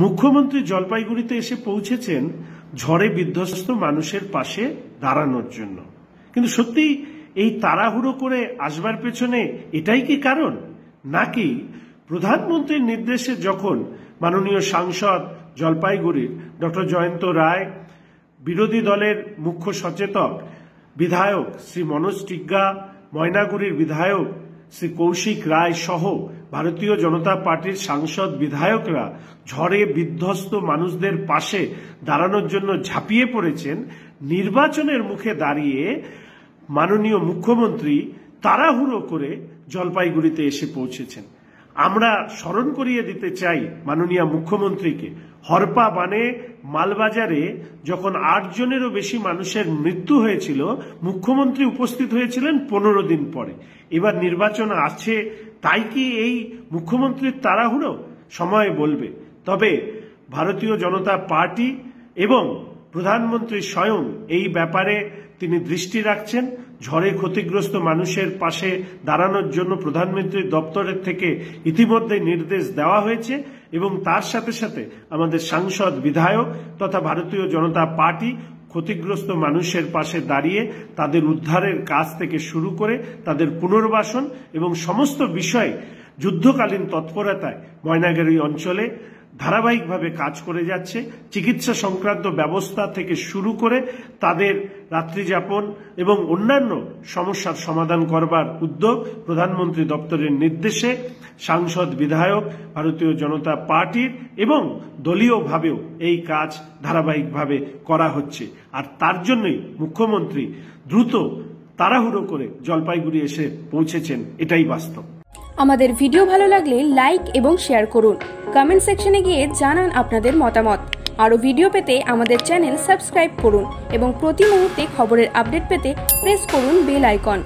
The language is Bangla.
মুখ্যমন্ত্রী জলপাইগুড়িতে এসে পৌঁছেছেন ঝড়ে বিধ্বস্ত মানুষের পাশে দাঁড়ানোর জন্য। কিন্তু সত্যি এই তাড়াহুড়ো করে আসবার পেছনে এটাই কি কারণ, নাকি প্রধানমন্ত্রীর নির্দেশে যখন মাননীয় সাংসদ জলপাইগুড়ির ডক্টর জয়ন্ত রায়, বিরোধী দলের মুখ্য সচেতক বিধায়ক শ্রী মনোজ টিগ্গা, ময়নাগুড়ির বিধায়ক শ্রী কৌশিক রায় সহ ভারতীয় জনতা পার্টির সাংসদ বিধায়করা ঝড়ে বিধ্বস্ত মানুষদের পাশে দাঁড়ানোর জন্য ঝাঁপিয়ে পড়েছেন, নির্বাচনের মুখে দাঁড়িয়ে মাননীয় মুখ্যমন্ত্রী তাড়াহুড়ো করে জলপাইগুড়িতে এসে পৌঁছেছেন। আমরা স্মরণ করিয়ে দিতে চাই মাননীয় মুখ্যমন্ত্রীকে, হরপা বানে মালবাজারে যখন 8 জনেরও বেশি মানুষের মৃত্যু হয়েছিল, মুখ্যমন্ত্রী উপস্থিত হয়েছিলেন 15 দিন পরে। এবার নির্বাচন আছে, তাই কি এই মুখ্যমন্ত্রীর তাড়াহুড়ো? সময় বলবে। তবে ভারতীয় জনতা পার্টি এবং প্রধানমন্ত্রী স্বয়ং এই ব্যাপারে তিনি দৃষ্টি রাখছেন। ঝড়ে ক্ষতিগ্রস্ত মানুষের পাশে দাঁড়ানোর জন্য প্রধানমন্ত্রীর দপ্তরের থেকে ইতিমধ্যে নির্দেশ দেওয়া হয়েছে এবং তার সাথে সাথে আমাদের সাংসদ, বিধায়ক তথা ভারতীয় জনতা পার্টি ক্ষতিগ্রস্ত মানুষের পাশে দাঁড়িয়ে তাদের উদ্ধারের কাজ থেকে শুরু করে তাদের পুনর্বাসন এবং সমস্ত বিষয়ে যুদ্ধকালীন তৎপরতায় ময়নাগুড়ি অঞ্চলে ধারাবাহিকভাবে কাজ করে যাচ্ছে। চিকিৎসা সংক্রান্ত ব্যবস্থা থেকে শুরু করে তাদের রাত্রিযাপন এবং অন্যান্য সমস্যার সমাধান করবার উদ্যোগ প্রধানমন্ত্রী দপ্তরের নির্দেশে সাংসদ, বিধায়ক, ভারতীয় জনতা পার্টির এবং দলীয়ভাবেও এই কাজ ধারাবাহিকভাবে করা হচ্ছে। আর তার জন্যই মুখ্যমন্ত্রী দ্রুত তাড়াহুড়ো করে জলপাইগুড়ি এসে পৌঁছেছেন, এটাই বাস্তব। আমাদের ভিডিও ভালো লাগলে লাইক এবং শেয়ার করুন। কমেন্ট সেকশনে গিয়ে জানান আপনাদের মতামত। আরও ভিডিও পেতে আমাদের চ্যানেল সাবস্ক্রাইব করুন এবং প্রতি মুহূর্তে খবরের আপডেট পেতে প্রেস করুন বেল আইকন।